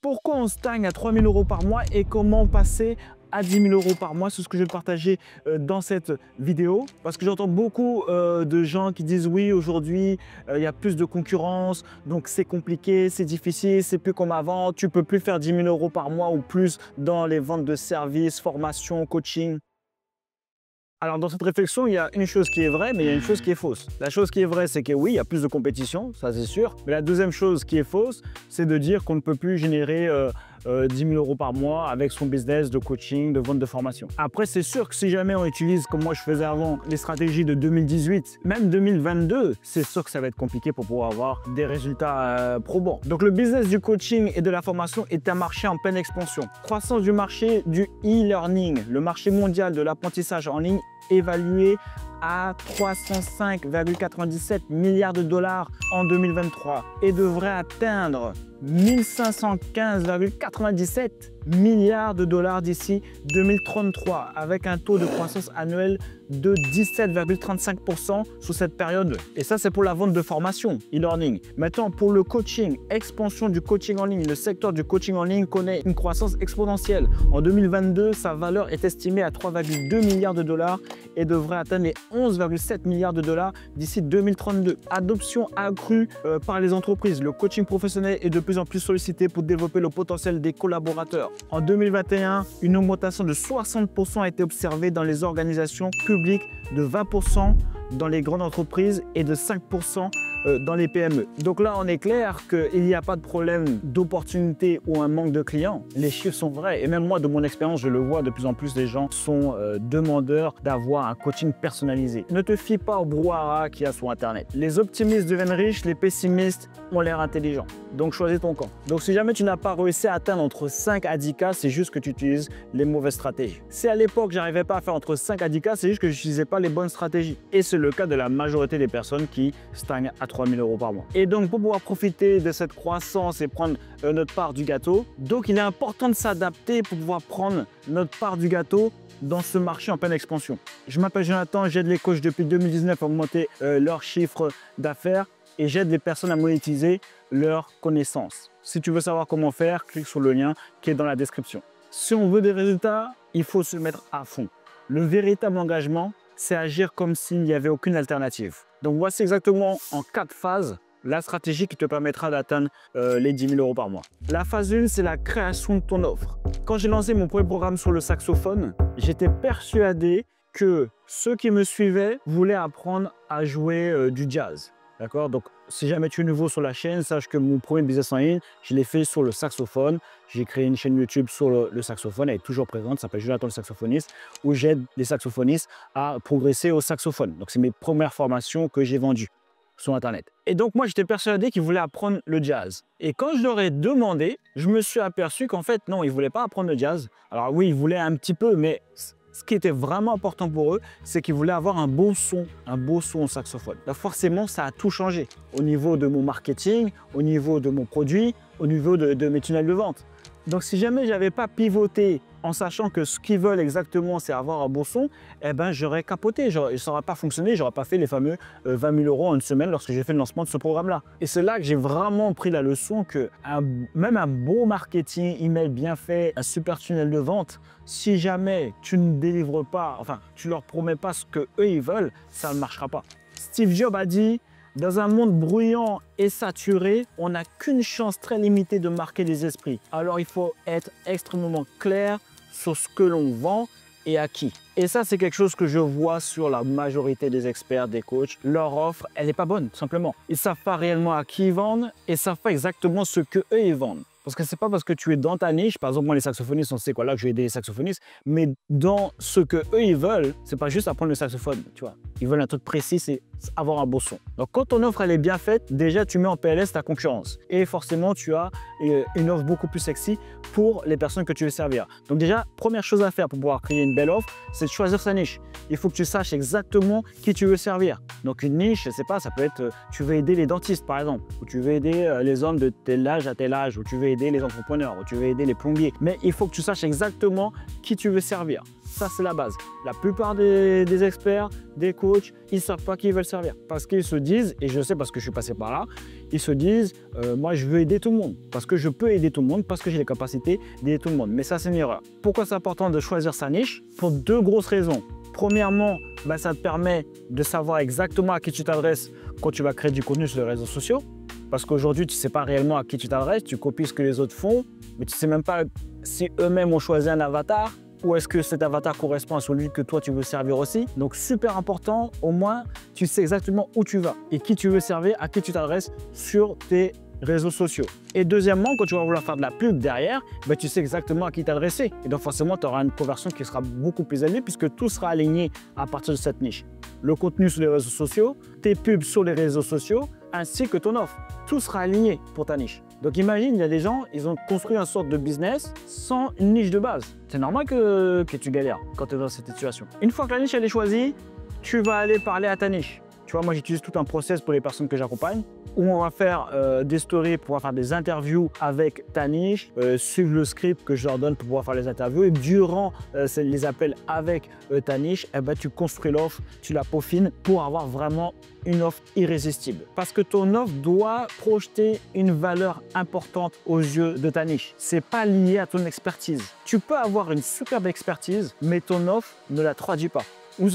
Pourquoi on stagne à 3 000 € par mois et comment passer à 10 000 € par mois? C'est ce que je vais partager dans cette vidéo. Parce que j'entends beaucoup de gens qui disent oui, aujourd'hui, il y a plus de concurrence, donc c'est compliqué, c'est difficile, c'est plus comme avant, tu peux plus faire 10 000 € par mois ou plus dans les ventes de services, formation, coaching. Alors dans cette réflexion, il y a une chose qui est vraie, mais il y a une chose qui est fausse. La chose qui est vraie, c'est que oui, il y a plus de compétition, ça c'est sûr. Mais la deuxième chose qui est fausse, c'est de dire qu'on ne peut plus générer 10 000 € par mois avec son business de coaching, de vente de formation. Après, c'est sûr que si jamais on utilise, comme moi je faisais avant, les stratégies de 2018, même 2022, c'est sûr que ça va être compliqué pour pouvoir avoir des résultats probants. Donc le business du coaching et de la formation est un marché en pleine expansion. Croissance du marché du e-learning, le marché mondial de l'apprentissage en ligne évalué à 305,97 milliards de dollars en 2023 et devrait atteindre 1515,97 milliards de dollars d'ici 2033 avec un taux de croissance annuel de 17,35% sur cette période. Et ça, c'est pour la vente de formation, e-learning. Maintenant, pour le coaching, expansion du coaching en ligne, le secteur du coaching en ligne connaît une croissance exponentielle. En 2022, sa valeur est estimée à 3,2 milliards de dollars et devrait atteindre les 11,7 milliards de dollars d'ici 2032. Adoption accrue par les entreprises. Le coaching professionnel est de plus en plus sollicité pour développer le potentiel des collaborateurs. En 2021, une augmentation de 60% a été observée dans les organisations publiques, de 20% dans les grandes entreprises et de 5% dans les PME. Donc là, on est clair qu'il n'y a pas de problème d'opportunité ou un manque de clients. Les chiffres sont vrais. Et même moi, de mon expérience, je le vois, de plus en plus, les gens sont demandeurs d'avoir un coaching personnalisé. Ne te fie pas au brouhaha qu'il y a sur Internet. Les optimistes deviennent riches, les pessimistes ont l'air intelligents. Donc choisis ton camp. Donc si jamais tu n'as pas réussi à atteindre entre 5 à 10 cas, c'est juste que tu utilises les mauvaises stratégies. Si à l'époque, j'arrivais pas à faire entre 5 à 10 cas, c'est juste que je n'utilisais pas les bonnes stratégies. Et c'est le cas de la majorité des personnes qui stagnent à 3 000 € par mois. Et donc, pour pouvoir profiter de cette croissance et prendre notre part du gâteau, donc il est important de s'adapter pour pouvoir prendre notre part du gâteau dans ce marché en pleine expansion. Je m'appelle Jonathan, j'aide les coachs depuis 2019 à augmenter leur chiffre d'affaires et j'aide les personnes à monétiser leurs connaissances. Si tu veux savoir comment faire, clique sur le lien qui est dans la description. Si on veut des résultats, il faut se mettre à fond. Le véritable engagement, c'est agir comme s'il n'y avait aucune alternative. Donc voici exactement en 4 phases la stratégie qui te permettra d'atteindre les 10 000 € par mois. La phase 1, c'est la création de ton offre. Quand j'ai lancé mon premier programme sur le saxophone, j'étais persuadé que ceux qui me suivaient voulaient apprendre à jouer du jazz. D'accord? Donc, si jamais tu es nouveau sur la chaîne, sache que mon premier business en ligne, je l'ai fait sur le saxophone. J'ai créé une chaîne YouTube sur le saxophone, elle est toujours présente, ça s'appelle Jonathan le saxophoniste, où j'aide les saxophonistes à progresser au saxophone. Donc, c'est mes premières formations que j'ai vendues sur Internet. Et donc, moi, j'étais persuadé qu'ils voulaient apprendre le jazz. Et quand je leur ai demandé, je me suis aperçu qu'en fait, non, ils ne voulaient pas apprendre le jazz. Alors oui, ils voulaient un petit peu, mais ce qui était vraiment important pour eux, c'est qu'ils voulaient avoir un beau son au saxophone. Donc forcément, ça a tout changé au niveau de mon marketing, au niveau de mon produit, au niveau de mes tunnels de vente. Donc si jamais je n'avais pas pivoté en sachant que ce qu'ils veulent exactement, c'est avoir un bon son, eh ben, j'aurais capoté, ça n'aurait pas fonctionné, j'aurais pas fait les fameux 20 000 € en une semaine lorsque j'ai fait le lancement de ce programme-là. Et c'est là que j'ai vraiment pris la leçon que même un bon marketing email bien fait, un super tunnel de vente, si jamais tu ne délivres pas, enfin, tu leur promets pas ce que eux ils veulent, ça ne marchera pas. Steve Jobs a dit: dans un monde bruyant et saturé, on n'a qu'une chance très limitée de marquer les esprits. Alors il faut être extrêmement clair sur ce que l'on vend et à qui. Et ça, c'est quelque chose que je vois sur la majorité des experts, des coachs. Leur offre, elle n'est pas bonne, tout simplement. Ils ne savent pas réellement à qui ils vendent et ne savent pas exactement ce qu'eux, ils vendent. Parce que c'est pas parce que tu es dans ta niche, par exemple moi les saxophonistes, on sait quoi là que je vais aider les saxophonistes, mais dans ce que eux ils veulent, c'est pas juste apprendre le saxophone, tu vois. Ils veulent un truc précis, c'est avoir un beau son. Donc quand ton offre elle est bien faite, déjà tu mets en PLS ta concurrence. Et forcément tu as une offre beaucoup plus sexy pour les personnes que tu veux servir. Donc déjà, première chose à faire pour pouvoir créer une belle offre, c'est de choisir sa niche. Il faut que tu saches exactement qui tu veux servir. Donc une niche, je sais pas, ça peut être, tu veux aider les dentistes par exemple, ou tu veux aider les hommes de tel âge à tel âge, ou tu veux aider les entrepreneurs, ou tu veux aider les plombiers. Mais il faut que tu saches exactement qui tu veux servir. Ça, c'est la base. La plupart des experts, des coachs, ils ne savent pas qui ils veulent servir. Parce qu'ils se disent, et je sais parce que je suis passé par là, ils se disent, moi, je veux aider tout le monde. Parce que je peux aider tout le monde, parce que j'ai les capacités d'aider tout le monde. Mais ça, c'est une erreur. Pourquoi c'est important de choisir sa niche? Pour deux grosses raisons. Premièrement, ça te permet de savoir exactement à qui tu t'adresses quand tu vas créer du contenu sur les réseaux sociaux. Parce qu'aujourd'hui, tu ne sais pas réellement à qui tu t'adresses, tu copies ce que les autres font, mais tu ne sais même pas si eux-mêmes ont choisi un avatar ou est-ce que cet avatar correspond à celui que toi tu veux servir aussi. Donc super important, au moins tu sais exactement où tu vas et qui tu veux servir, à qui tu t'adresses sur tes réseaux sociaux. Et deuxièmement, quand tu vas vouloir faire de la pub derrière, tu sais exactement à qui t'adresser. Et donc forcément, tu auras une conversion qui sera beaucoup plus élevée puisque tout sera aligné à partir de cette niche. Le contenu sur les réseaux sociaux, tes pubs sur les réseaux sociaux, ainsi que ton offre. Tout sera aligné pour ta niche. Donc imagine, il y a des gens, ils ont construit une sorte de business sans une niche de base. C'est normal que tu galères quand tu es dans cette situation. Une fois que la niche elle est choisie, tu vas aller parler à ta niche. Tu vois, moi j'utilise tout un process pour les personnes que j'accompagne où on va faire des stories pour pouvoir faire des interviews avec ta niche, suivre le script que je leur donne pour pouvoir faire les interviews et durant les appels avec ta niche, tu construis l'offre, tu la peaufines pour avoir vraiment une offre irrésistible. Parce que ton offre doit projeter une valeur importante aux yeux de ta niche. C'est pas lié à ton expertise. Tu peux avoir une superbe expertise, mais ton offre ne la traduit pas.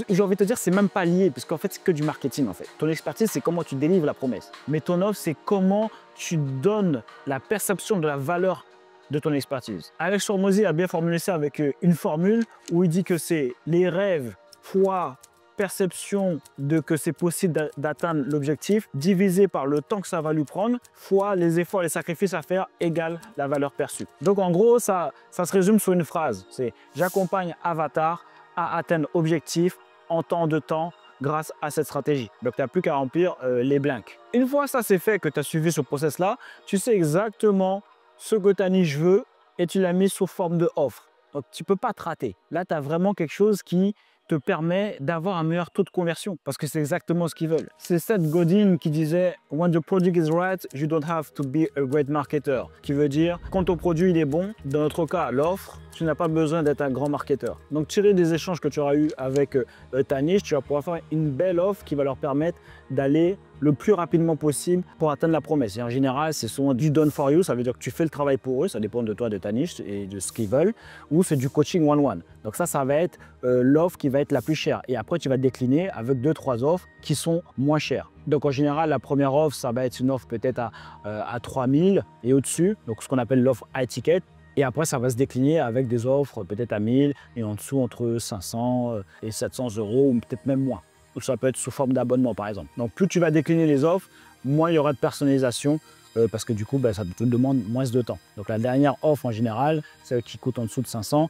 J'ai envie de te dire, c'est même pas lié, parce qu'en fait, c'est que du marketing en fait. Ton expertise, c'est comment tu délivres la promesse. Mais ton offre, c'est comment tu donnes la perception de la valeur de ton expertise. Alex Hormozy a bien formulé ça avec une formule où il dit que c'est les rêves fois perception de que c'est possible d'atteindre l'objectif divisé par le temps que ça va lui prendre fois les efforts et les sacrifices à faire égale la valeur perçue. Donc en gros, ça se résume sur une phrase. C'est j'accompagne Avatar à atteindre objectif en temps de temps grâce à cette stratégie. Donc, tu n'as plus qu'à remplir les blanks. Une fois ça c'est fait, que tu as suivi ce process-là, tu sais exactement ce que ta niche veut et tu l'as mis sous forme de offre. Donc, tu ne peux pas te rater. Là, tu as vraiment quelque chose qui te permet d'avoir un meilleur taux de conversion parce que c'est exactement ce qu'ils veulent. C'est Seth Godin qui disait « When the product is right, you don't have to be a great marketer » qui veut dire « Quand ton produit il est bon, dans notre cas, l'offre, tu n'as pas besoin d'être un grand marketeur. » Donc, tirer des échanges que tu auras eu avec ta niche, tu vas pouvoir faire une belle offre qui va leur permettre d'aller le plus rapidement possible pour atteindre la promesse. Et en général, c'est souvent du done for you, ça veut dire que tu fais le travail pour eux, ça dépend de toi, de ta niche et de ce qu'ils veulent, ou c'est du coaching one-one. Donc ça va être l'offre qui va être la plus chère. Et après, tu vas décliner avec 2-3 offres qui sont moins chères. Donc en général, la première offre, ça va être une offre peut-être à 3000 et au-dessus, donc ce qu'on appelle l'offre high ticket. Et après, ça va se décliner avec des offres peut-être à 1000 et en dessous entre 500 et 700 euros ou peut-être même moins. Ou ça peut être sous forme d'abonnement par exemple. Donc plus tu vas décliner les offres, moins il y aura de personnalisation parce que du coup, ça te demande moins de temps. Donc la dernière offre en général, celle qui coûte en dessous de 500,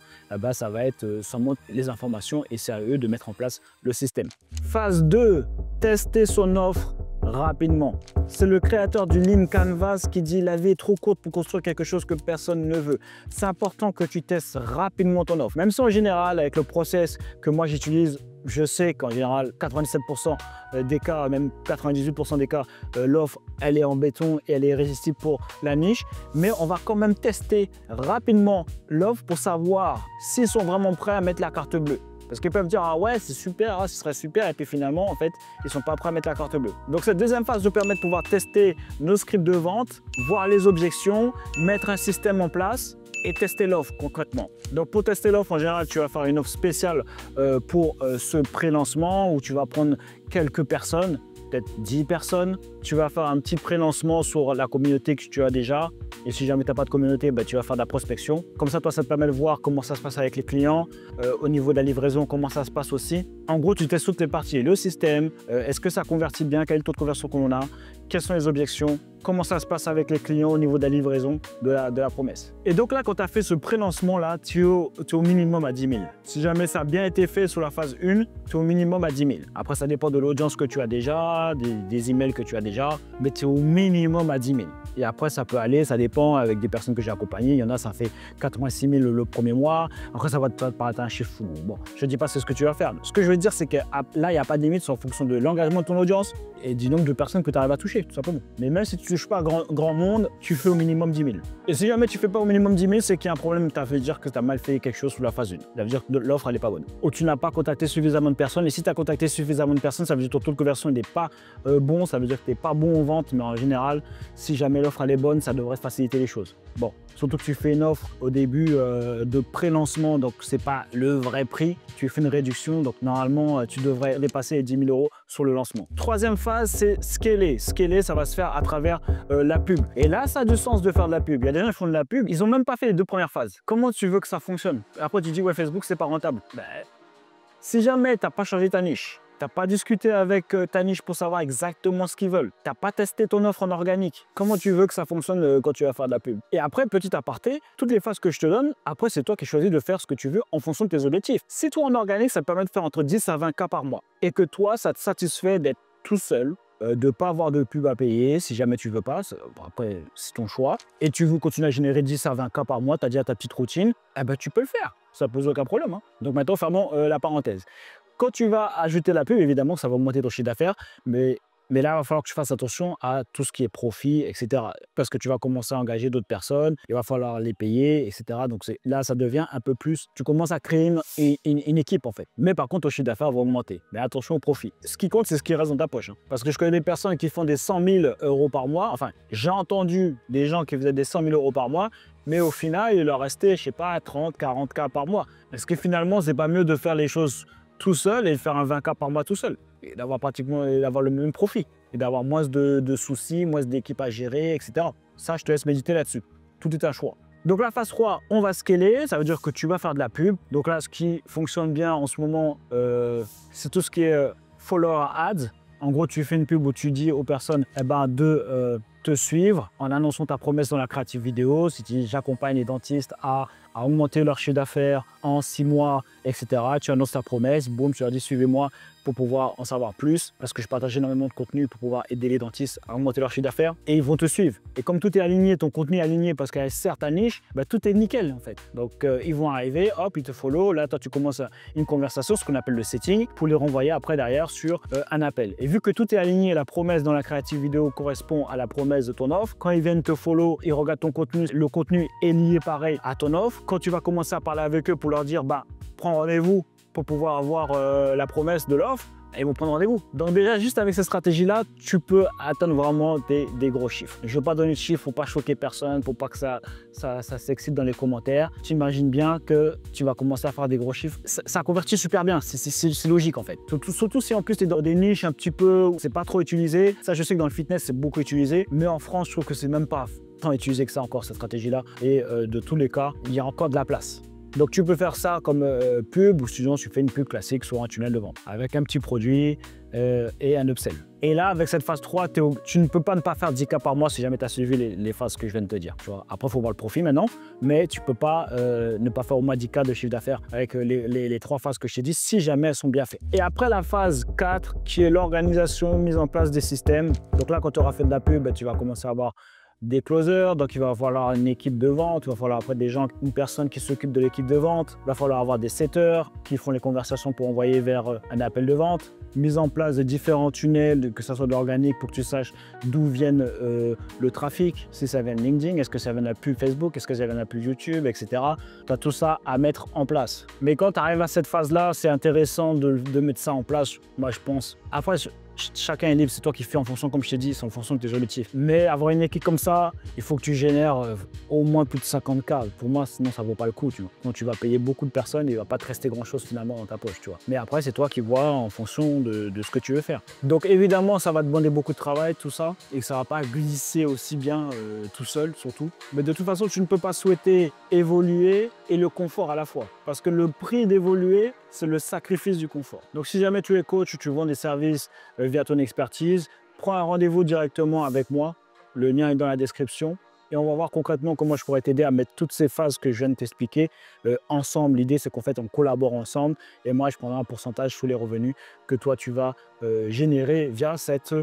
ça va être seulement les informations et c'est à eux de mettre en place le système. Phase 2, tester son offre rapidement. C'est le créateur du Lean Canvas qui dit la vie est trop courte pour construire quelque chose que personne ne veut. C'est important que tu testes rapidement ton offre. Même si en général, avec le process que moi j'utilise, je sais qu'en général, 97% des cas, même 98% des cas, l'offre, elle est en béton et elle est irrésistible pour la niche. Mais on va quand même tester rapidement l'offre pour savoir s'ils sont vraiment prêts à mettre la carte bleue. Parce qu'ils peuvent dire « Ah ouais, c'est super, ce serait super » et puis finalement, en fait, ils ne sont pas prêts à mettre la carte bleue. Donc cette deuxième phase nous permet de pouvoir tester nos scripts de vente, voir les objections, mettre un système en place et tester l'offre concrètement. Donc pour tester l'offre, en général, tu vas faire une offre spéciale pour ce pré-lancement où tu vas prendre quelques personnes, peut-être 10 personnes. Tu vas faire un petit pré-lancement sur la communauté que tu as déjà. Et si jamais tu n'as pas de communauté, tu vas faire de la prospection. Comme ça, toi, ça te permet de voir comment ça se passe avec les clients. Au niveau de la livraison, comment ça se passe aussi. En gros, tu testes toutes les parties. Le système, est-ce que ça convertit bien? Quel est le taux de conversion qu'on a? Quelles sont les objections? Comment ça se passe avec les clients au niveau de la livraison de la promesse. Et donc là, quand tu as fait ce pré-lancement-là, tu es au minimum à 10 000. Si jamais ça a bien été fait sur la phase 1, tu es au minimum à 10 000. Après, ça dépend de l'audience que tu as déjà, des emails que tu as déjà, mais tu es au minimum à 10 000. Et après, ça peut aller, ça dépend avec des personnes que j'ai accompagnées. Il y en a, ça fait 86 000 le premier mois. Après, ça va te paraître un chiffre fou. Bon, je ne dis pas c'est ce que tu vas faire. Ce que je veux dire, c'est que là, il n'y a pas de limite, c'est en fonction de l'engagement de ton audience et du nombre de personnes que tu arrives à toucher. toucher, tout simplement. Mais même si tu ne touches pas grand monde, tu fais au minimum 10 000. Et si jamais tu ne fais pas au minimum 10 000, c'est qu'il y a un problème, ça veut dire que tu as mal fait quelque chose sous la phase 1. Ça veut dire que l'offre, elle n'est pas bonne. Ou tu n'as pas contacté suffisamment de personnes. Et si tu as contacté suffisamment de personnes, ça veut dire que ton taux de conversion n'est pas bon. Ça veut dire que tu n'es pas bon en vente. Mais en général, si jamais l'offre, elle est bonne, ça devrait faciliter les choses. Bon, surtout que tu fais une offre au début de pré-lancement, donc c'est pas le vrai prix. Tu fais une réduction, donc normalement, tu devrais dépasser les 10 000 euros sur le lancement. Troisième phase, c'est scaler. Scaler, ça va se faire à travers la pub. Et là, ça a du sens de faire de la pub. Il y a des gens qui font de la pub, ils n'ont même pas fait les 2 premières phases. Comment tu veux que ça fonctionne? Après, tu dis, ouais, Facebook, c'est pas rentable. Ben, si jamais tu n'as pas changé ta niche, tu n'as pas discuté avec ta niche pour savoir exactement ce qu'ils veulent, tu n'as pas testé ton offre en organique, comment tu veux que ça fonctionne quand tu vas faire de la pub? Et après, petit aparté, toutes les phases que je te donne, après, c'est toi qui choisis de faire ce que tu veux en fonction de tes objectifs. Si toi, en organique, ça te permet de faire entre 10 à 20 cas par mois et que toi, ça te satisfait d'être tout seul, de ne pas avoir de pub à payer, si jamais tu veux pas, après, c'est ton choix, et tu veux continuer à générer 10 à 20 cas par mois, tu as déjà ta petite routine, eh ben, tu peux le faire, ça pose aucun problème. Hein. Donc maintenant, fermons la parenthèse. Quand tu vas ajouter la pub, évidemment, ça va augmenter ton chiffre d'affaires, mais là, il va falloir que tu fasses attention à tout ce qui est profit, etc. Parce que tu vas commencer à engager d'autres personnes, il va falloir les payer, etc. Donc là, ça devient un peu plus... Tu commences à créer une équipe, en fait. Mais par contre, ton chiffre d'affaires va augmenter. Mais attention au profit. Ce qui compte, c'est ce qui reste dans ta poche. Hein. Parce que je connais des personnes qui font des 100 000 euros par mois. Enfin, j'ai entendu des gens qui faisaient des 100 000 euros par mois, mais au final, il leur restait, je sais pas, 30, 40 cas par mois. Est-ce que finalement, c'est pas mieux de faire les choses tout seul et de faire un 20 cas par mois tout seul et d'avoir le même profit et d'avoir moins de soucis, moins d'équipes à gérer, etc. Ça, je te laisse méditer là-dessus. Tout est un choix. Donc la phase 3, on va scaler, ça veut dire que tu vas faire de la pub. Donc là, ce qui fonctionne bien en ce moment, c'est tout ce qui est follower ads. En gros, tu fais une pub où tu dis aux personnes de te suivre en annonçant ta promesse dans la créative vidéo. Si tu dis j'accompagne les dentistes à augmenter leur chiffre d'affaires en 6 mois, etc. Tu annonces ta promesse, boum, tu leur dis suivez-moi pour pouvoir en savoir plus, parce que je partage énormément de contenu pour pouvoir aider les dentistes à augmenter leur chiffre d'affaires, et ils vont te suivre. Et comme tout est aligné, ton contenu est aligné parce qu'il y a certaines niches, bah, tout est nickel en fait. Donc ils vont arriver, hop, ils te follow, là toi tu commences une conversation, ce qu'on appelle le setting, pour les renvoyer après derrière sur un appel. Et vu que tout est aligné, la promesse dans la créative vidéo correspond à la promesse de ton offre, quand ils viennent te follow, ils regardent ton contenu, le contenu est lié pareil à ton offre. Quand tu vas commencer à parler avec eux pour leur dire, bah, prends rendez-vous pour pouvoir avoir la promesse de l'offre, ils vont prendre rendez-vous. Donc déjà, juste avec cette stratégie-là, tu peux atteindre vraiment des gros chiffres. Je ne veux pas donner de chiffres, il ne faut pas choquer personne, il ne faut pas que ça s'excite dans les commentaires. Tu imagines bien que tu vas commencer à faire des gros chiffres. Ça convertit super bien, c'est logique en fait. Surtout si en plus tu es dans des niches un petit peu où c'est pas trop utilisé. Ça, je sais que dans le fitness, c'est beaucoup utilisé, mais en France, je trouve que c'est même pas tant utilisé que ça encore, cette stratégie-là. Et de tous les cas, il y a encore de la place. Donc tu peux faire ça comme pub ou sinon tu fais une pub classique sur un tunnel de vente avec un petit produit et un upsell. Et là, avec cette phase 3, tu ne peux pas ne pas faire 10 cas par mois si jamais tu as suivi les phases que je viens de te dire. Tu vois. Après, il faut voir le profit maintenant, mais tu ne peux pas ne pas faire au moins 10 cas de chiffre d'affaires avec les 3 phases que je t'ai dit si jamais elles sont bien faites. Et après la phase 4, qui est l'organisation, mise en place des systèmes. Donc là, quand tu auras fait de la pub, tu vas commencer à avoir des closers, donc il va falloir une équipe de vente, il va falloir après une personne qui s'occupe de l'équipe de vente, il va falloir avoir des setters qui font les conversations pour envoyer vers un appel de vente, mise en place de différents tunnels, que ce soit de l'organique pour que tu saches d'où vienne le trafic, si ça vient de LinkedIn, est-ce que ça vient de la pub Facebook, est-ce que ça vient de la pub YouTube, etc. Tu as tout ça à mettre en place. Mais quand tu arrives à cette phase-là, c'est intéressant de mettre ça en place, moi je pense. Après, chacun est libre, c'est toi qui fais en fonction, comme je t'ai dit, c'est en fonction de tes objectifs. Mais avoir une équipe comme ça, il faut que tu génères au moins plus de 50K. Pour moi, sinon ça vaut pas le coup, tu vois. Quand tu vas payer beaucoup de personnes, il va pas te rester grand chose finalement dans ta poche, tu vois. Mais après, c'est toi qui vois en fonction de ce que tu veux faire. Donc évidemment, ça va te demander beaucoup de travail, tout ça, et que ça va pas glisser aussi bien tout seul, surtout. Mais de toute façon, tu ne peux pas souhaiter évoluer et le confort à la fois. Parce que le prix d'évoluer, c'est le sacrifice du confort. Donc si jamais tu es coach ou tu vends des services via ton expertise, prends un rendez-vous directement avec moi. Le lien est dans la description. Et on va voir concrètement comment je pourrais t'aider à mettre toutes ces phases que je viens de t'expliquer ensemble. L'idée, c'est qu'en fait, on collabore ensemble. Et moi, je prendrai un pourcentage sous les revenus que toi, tu vas générer via cette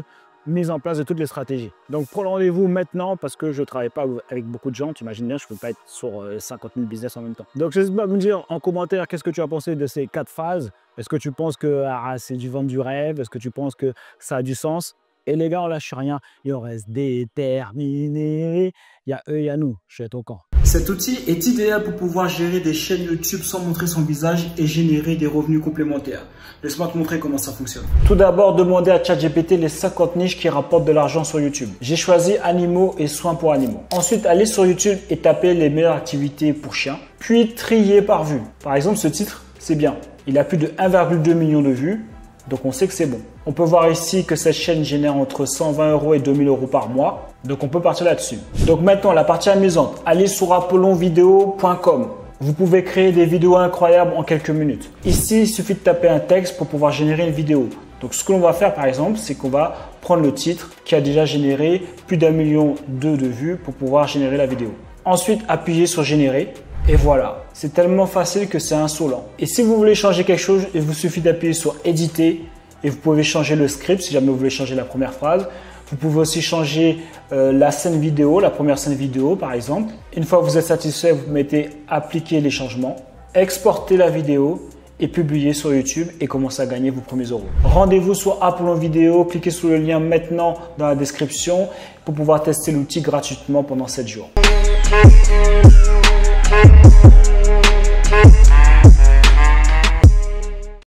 mise en place de toutes les stratégies. Donc, prends le rendez-vous maintenant parce que je ne travaille pas avec beaucoup de gens. Tu imagines bien, je ne peux pas être sur 50 000 business en même temps. Donc, n'hésite pas à me dire en commentaire qu'est-ce que tu as pensé de ces 4 phases. Est-ce que tu penses que c'est du vendre du rêve? Est-ce que tu penses que ça a du sens? Et les gars, on lâche rien. Et on reste déterminé. Il y a eux, il y a nous. Je suis à ton camp. Cet outil est idéal pour pouvoir gérer des chaînes YouTube sans montrer son visage et générer des revenus complémentaires. Laisse-moi te montrer comment ça fonctionne. Tout d'abord, demandez à ChatGPT les 50 niches qui rapportent de l'argent sur YouTube. J'ai choisi animaux et soins pour animaux. Ensuite, allez sur YouTube et tapez les meilleures activités pour chiens. Puis triez par vue. Par exemple, ce titre, c'est bien. Il a plus de 1,2 million de vues. Donc, on sait que c'est bon. On peut voir ici que cette chaîne génère entre 120 € et 2000 € par mois. Donc, on peut partir là-dessus. Donc, maintenant, la partie amusante. Allez sur apollonvideo.com. Vous pouvez créer des vidéos incroyables en quelques minutes. Ici, il suffit de taper un texte pour pouvoir générer une vidéo. Donc, ce que l'on va faire, par exemple, c'est qu'on va prendre le titre qui a déjà généré plus d'1,2 million de vues pour pouvoir générer la vidéo. Ensuite, appuyez sur générer. Et voilà, c'est tellement facile que c'est insolent. Et si vous voulez changer quelque chose, il vous suffit d'appuyer sur éditer et vous pouvez changer le script si jamais vous voulez changer la première phrase. Vous pouvez aussi changer la scène vidéo, la première scène vidéo par exemple. Une fois que vous êtes satisfait, vous mettez appliquer les changements, exporter la vidéo et publier sur YouTube et commencer à gagner vos premiers euros. Rendez-vous sur Apollon Vidéo, cliquez sur le lien maintenant dans la description pour pouvoir tester l'outil gratuitement pendant 7 jours.